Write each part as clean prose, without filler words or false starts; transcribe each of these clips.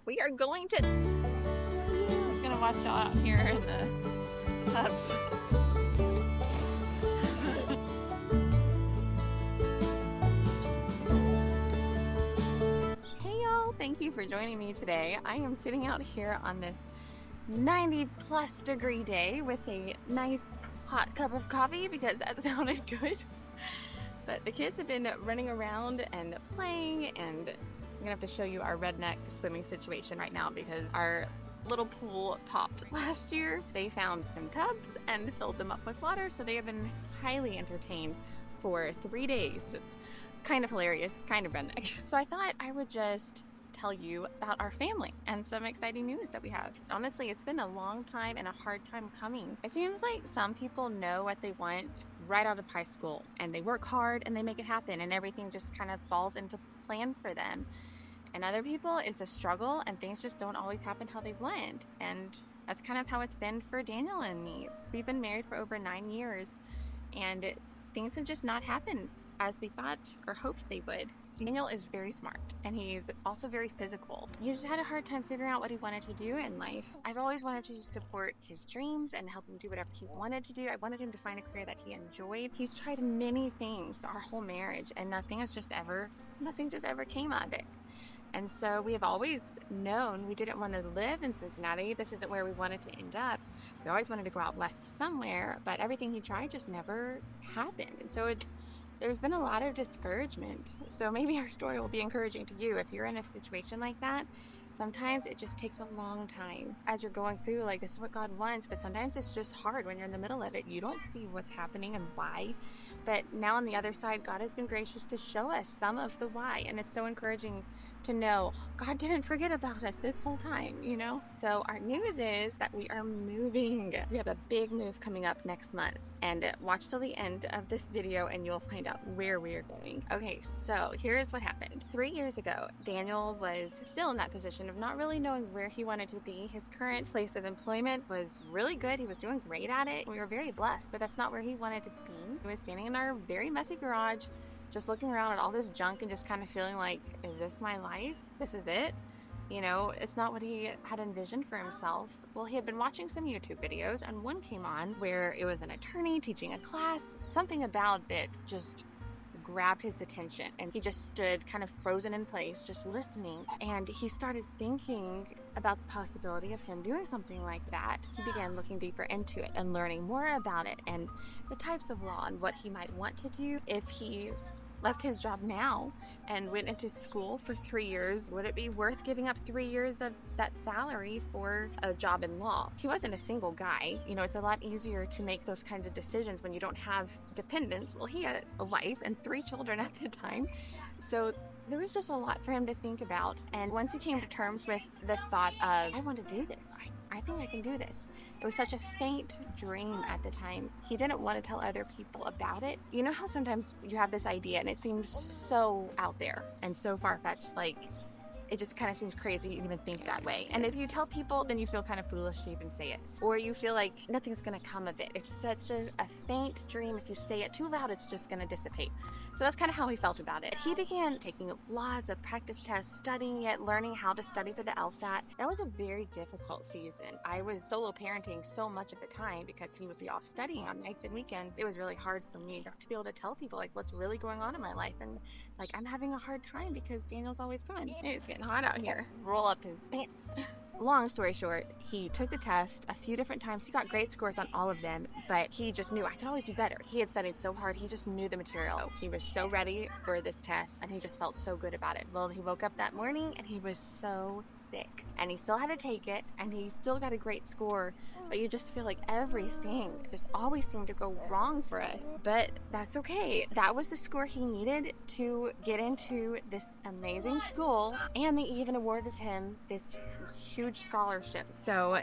We are going to... I was gonna watch y'all out here in the tubs. Hey y'all, thank you for joining me today. I am sitting out here on this 90+ degree day with a nice hot cup of coffee because that sounded good. But the kids have been running around and playing, and I'm gonna have to show you our redneck swimming situation right now because our little pool popped last year. They found some tubs and filled them up with water, so they have been highly entertained for 3 days. It's kind of hilarious, kind of redneck. So I thought I would just tell you about our family and some exciting news that we have. Honestly, it's been a long time and a hard time coming. It seems like some people know what they want right out of high school and they work hard and they make it happen and everything just kind of falls into plan for them. And other people, it's a struggle and things just don't always happen how they want. And that's kind of how it's been for Daniel and me. We've been married for over 9 years and things have just not happened as we thought or hoped they would. Daniel is very smart and he's also very physical. He just had a hard time figuring out what he wanted to do in life. I've always wanted to support his dreams and help him do whatever he wanted to do. I wanted him to find a career that he enjoyed. He's tried many things our whole marriage and nothing just ever came of it. And so we have always known we didn't want to live in Cincinnati. This isn't where we wanted to end up. We always wanted to go out west somewhere, but everything he tried just never happened. And so there's been a lot of discouragement. So maybe our story will be encouraging to you. If you're in a situation like that, sometimes it just takes a long time as you're going through, like, this is what God wants, but sometimes it's just hard when you're in the middle of it. You don't see what's happening and why. But now on the other side, God has been gracious to show us some of the why. And it's so encouraging to know God didn't forget about us this whole time, you know? So our news is that we are moving. We have a big move coming up next month. And watch till the end of this video and you'll find out where we are going. Okay, so here's what happened. 3 years ago, Daniel was still in that position of not really knowing where he wanted to be. His current place of employment was really good. He was doing great at it. We were very blessed, but that's not where he wanted to be. He was standing in our very messy garage, just looking around at all this junk and just kind of feeling like, is this my life? This is it? You know, it's not what he had envisioned for himself. Well, he had been watching some YouTube videos and one came on where it was an attorney teaching a class. Something about it just grabbed his attention and he just stood kind of frozen in place, just listening. And he started thinking about the possibility of him doing something like that. He began looking deeper into it and learning more about it and the types of law and what he might want to do if he left his job now and went into school for 3 years. Would it be worth giving up 3 years of that salary for a job in law? He wasn't a single guy. You know, it's a lot easier to make those kinds of decisions when you don't have dependents. Well, he had a wife and 3 children at the time. So there was just a lot for him to think about. And once he came to terms with the thought of, I want to do this. I think I can do this. It was such a faint dream at the time. He didn't want to tell other people about it. You know how sometimes you have this idea and it seems so out there and so far-fetched, like it just kind of seems crazy you even think that way. And if you tell people, then you feel kind of foolish to even say it. Or you feel like nothing's gonna come of it. It's such a faint dream. If you say it too loud, it's just gonna dissipate. So that's kind of how he felt about it. He began taking lots of practice tests, studying it, learning how to study for the LSAT. That was a very difficult season. I was solo parenting so much of the time because he would be off studying on nights and weekends. It was really hard for me to be able to tell people like what's really going on in my life. And like, I'm having a hard time because Daniel's always gone. It's getting hot out here. Roll up his pants. Long story short, he took the test a few different times. He got great scores on all of them, but he just knew I could always do better. He had studied so hard. He just knew the material. He was so ready for this test and he just felt so good about it. Well, he woke up that morning and he was so sick and he still had to take it and he still got a great score, but you just feel like everything just always seemed to go wrong for us. But that's okay. That was the score he needed to get into this amazing school, and they even awarded him this huge scholarship. So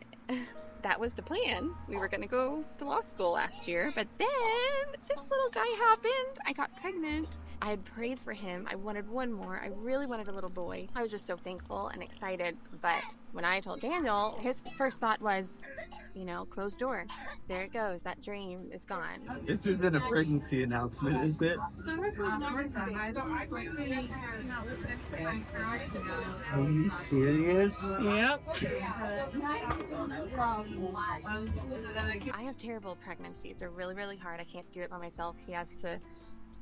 that was the plan. We were going to go to law school last year, but then this little guy happened. I got pregnant I had prayed for him. I wanted one more. I really wanted a little boy. I was just so thankful and excited. But when I told Daniel, his first thought was, you know, closed door. There it goes. That dream is gone. This isn't a pregnancy announcement, is it? Are you serious? Yep. I have terrible pregnancies. They're really, really hard. I can't do it by myself. He has to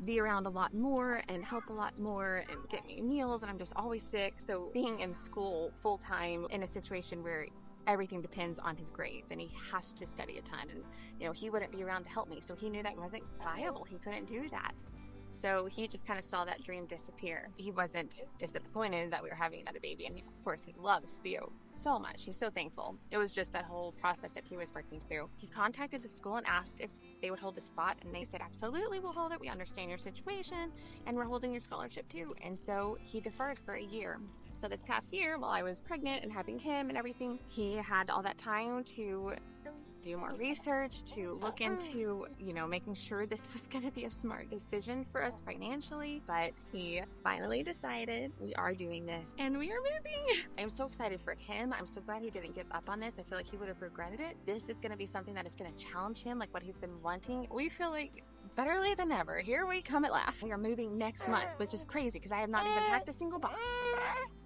be around a lot more and help a lot more and get me meals, and I'm just always sick. So being in school full time in a situation where everything depends on his grades and he has to study a ton, and you know, he wouldn't be around to help me, so he knew that wasn't viable. He couldn't do that. So he just kind of saw that dream disappear. He wasn't disappointed that we were having another baby, and of course he loves Theo so much. He's so thankful. It was just that whole process that he was working through. He contacted the school and asked if they would hold the spot, and they said, absolutely, we'll hold it. We understand your situation, and we're holding your scholarship too. And so he deferred for a year. So this past year, while I was pregnant and having him and everything, he had all that time to do more research, to look into, you know, making sure this was going to be a smart decision for us financially. But he finally decided we are doing this and we are moving. I'm so excited for him. I'm so glad he didn't give up on this. I feel like he would have regretted it. This is going to be something that is going to challenge him, like what he's been wanting. We feel like better late than never. Here we come at last. We are moving next month, which is crazy because I have not even packed a single box.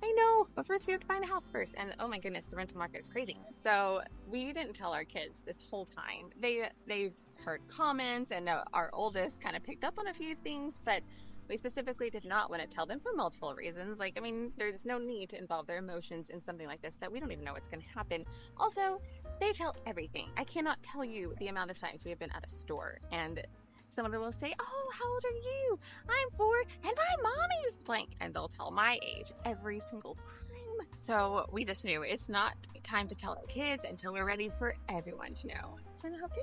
I know, but first we have to find a house first. And oh my goodness, the rental market is crazy. So we didn't tell our kids this whole time. They've heard comments, and our oldest kind of picked up on a few things, but we specifically did not want to tell them for multiple reasons. Like, I mean, there's no need to involve their emotions in something like this that we don't even know what's going to happen. Also, they tell everything. I cannot tell you the amount of times we have been at a store and someone will say, oh, how old are you? I'm 4 and my mommy's blank. And they'll tell my age every single time. So we just knew it's not time to tell our kids until we're ready for everyone to know. So I hope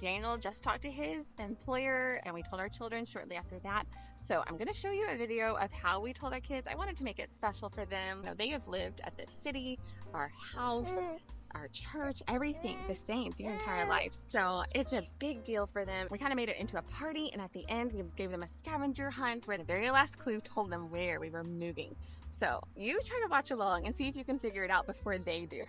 Daniel just talked to his employer, and we told our children shortly after that. So I'm going to show you a video of how we told our kids. I wanted to make it special for them. You know, they have lived at this city, our house, our church, everything the same their entire lives. So it's a big deal for them. We kind of made it into a party, and at the end we gave them a scavenger hunt where the very last clue told them where we were moving. So you try to watch along and see if you can figure it out before they do.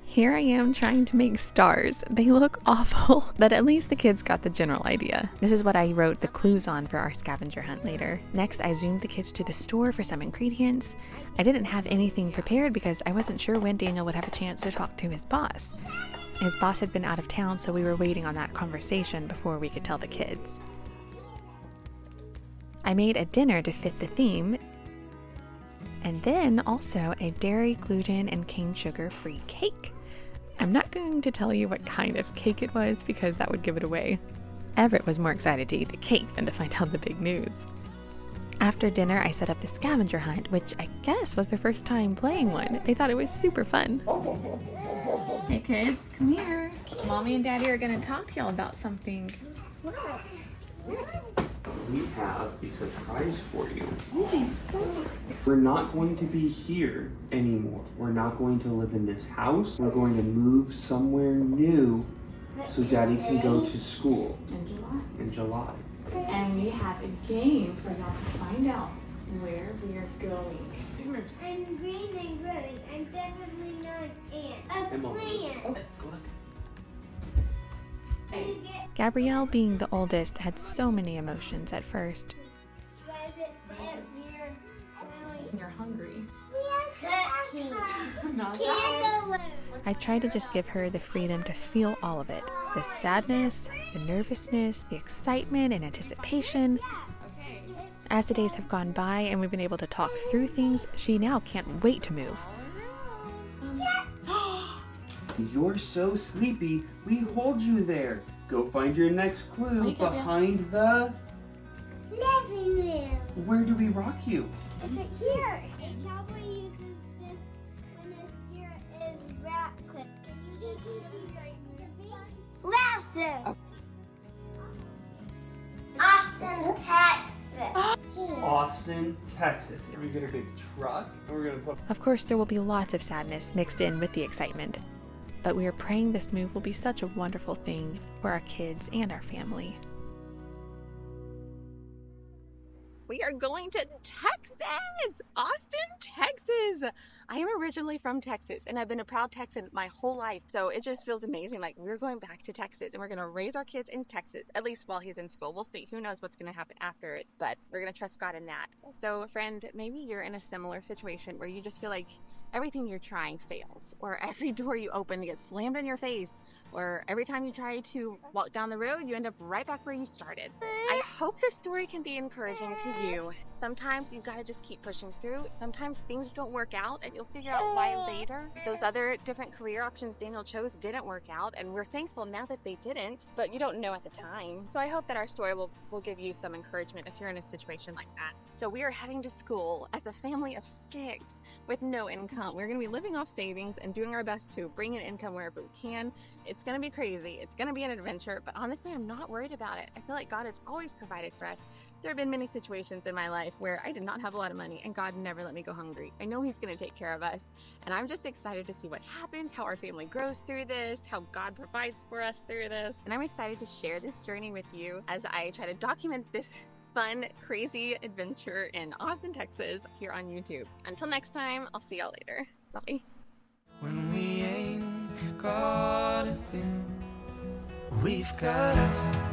Here I am trying to make stars. They look awful, but at least the kids got the general idea. This is what I wrote the clues on for our scavenger hunt later. Next, I zoomed the kids to the store for some ingredients. I didn't have anything prepared because I wasn't sure when Daniel would have a chance to talk to his boss. His boss had been out of town, so we were waiting on that conversation before we could tell the kids. I made a dinner to fit the theme, and then also a dairy, gluten, and cane sugar-free cake. I'm not going to tell you what kind of cake it was because that would give it away. Everett was more excited to eat the cake than to find out the big news. After dinner, I set up the scavenger hunt, which I guess was their first time playing one. They thought it was super fun. Hey kids, come here. Mommy and Daddy are going to talk to y'all about something. We have a surprise for you. We're not going to be here anymore. We're not going to live in this house. We're going to move somewhere new so Daddy can go to school in July. And we have a game for y'all to find out where we are going. I'm green and growing. I'm definitely not an ant. A plant. Gabrielle, being the oldest, had so many emotions at first. You're hungry. I tried to just give her the freedom to feel all of it. The sadness, the nervousness, the excitement and anticipation. As the days have gone by and we've been able to talk through things, she now can't wait to move. You're so sleepy, we hold you there. Go find your next clue behind the Living room. Where do we rock you? It's right here. A cowboy uses this when his gear is rat clip. Lasso. Austin, Texas. Austin, Texas. We get a big truck and we're gonna put. Of course, there will be lots of sadness mixed in with the excitement, but we are praying this move will be such a wonderful thing for our kids and our family. We are going to Texas! Austin, Texas! I am originally from Texas and I've been a proud Texan my whole life. So it just feels amazing. Like we're going back to Texas and we're going to raise our kids in Texas, at least while he's in school. We'll see. Who knows what's going to happen after it, but we're going to trust God in that. So friend, maybe you're in a similar situation where you just feel like everything you're trying fails, or every door you open gets slammed in your face, or every time you try to walk down the road, you end up right back where you started. I hope this story can be encouraging to you. Sometimes you've got to just keep pushing through. Sometimes things don't work out and you'll figure out why later. Those other different career options Daniel chose didn't work out, and we're thankful now that they didn't, but you don't know at the time. So I hope that our story will give you some encouragement if you're in a situation like that. So we are heading to school as a family of 6 with no income. We're going to be living off savings and doing our best to bring in income wherever we can. It's going to be crazy. It's going to be an adventure, but honestly, I'm not worried about it. I feel like God has always provided for us. There have been many situations in my life where I did not have a lot of money and God never let me go hungry. I know He's going to take care of us, and I'm just excited to see what happens, how our family grows through this, how God provides for us through this. And I'm excited to share this journey with you as I try to document this fun, crazy adventure in Austin, Texas here on YouTube. Until next time, I'll see y'all later. Bye. When we ain't got a thing, we've got us.